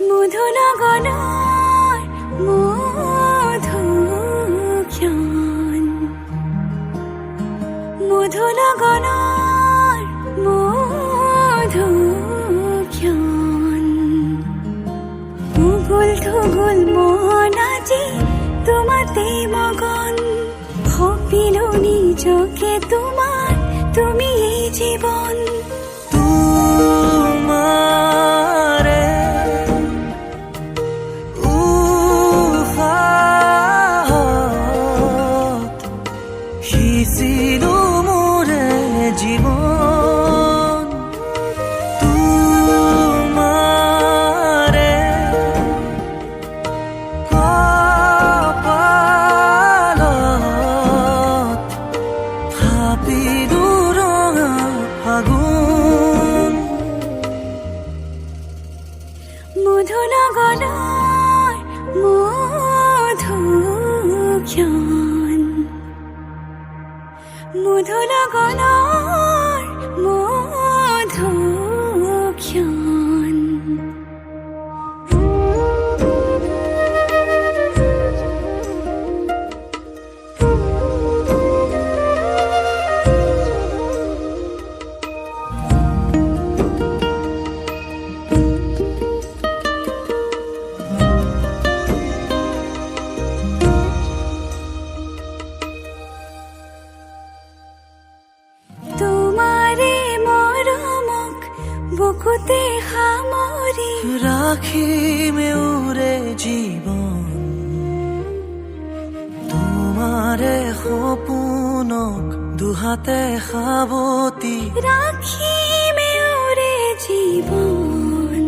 মধুনগনৰ মধুক্ষণ মধুনগনৰ মধুক্ষণ উগুল থুগুল মন আজি তোমাতে মগন ভাবিলো নিজকে তোমাৰ তুমি এই জীৱন সিঁচিলো মোৰে জীৱন তোমাৰে কপালত থাপিলো ৰঙা ফাগুন মধুনগৰৰ মধুক্ষণ মধুনগৰৰ মধুক্ষণ বুকুতে সামৰি ৰাখিম মোৰে জীৱন তোমাৰে সপোনক দুহাতে সাৱটি ৰাখিম মোৰে জীৱন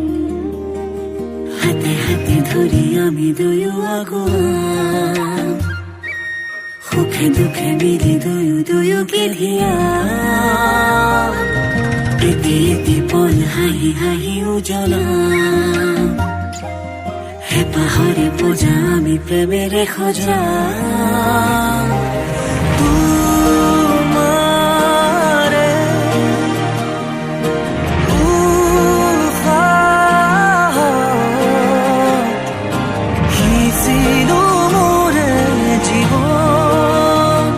হাতে হাতে ধৰি আমি দুয়ো আগুৱা সুখে দুখে মিলি দুয়োকে ধিয়া এটি এটি পল হাঁহি হাঁহি উজ্বলা হেঁপাহৰে পূজা আমি প্ৰেমেৰে সজা তোমাৰে উশাহত সিঁচিলো মোৰে জীৱন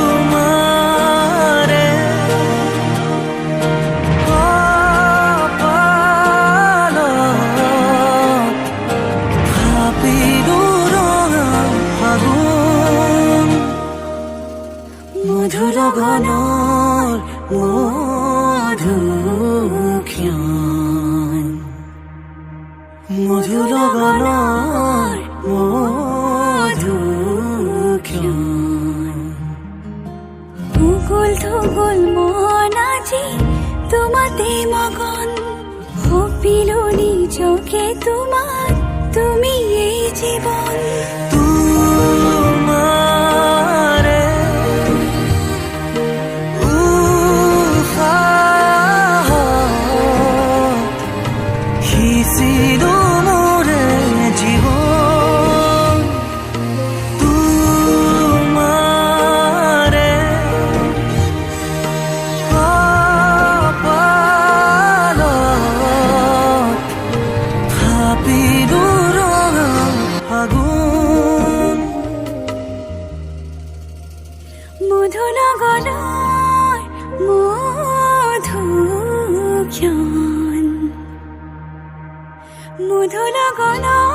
তোমাৰে কপালত থাপিলো ৰঙা ফাগুন মধুনগৰৰ মধুক্ষণ মধুনগৰৰ মধুক্ষণ উগুল থুগুল মন আজি তোমাতে মগন ভাবিলো নিজকে তোমাৰ তুমি এই জীৱন তোমাৰে উশাহত সিঁচিলো মোৰে জীৱন তোমাৰে কপালত থাপিলো ৰঙা ফাগুন মধুনগৰৰ মধুক্ষণ মধুনগৰৰ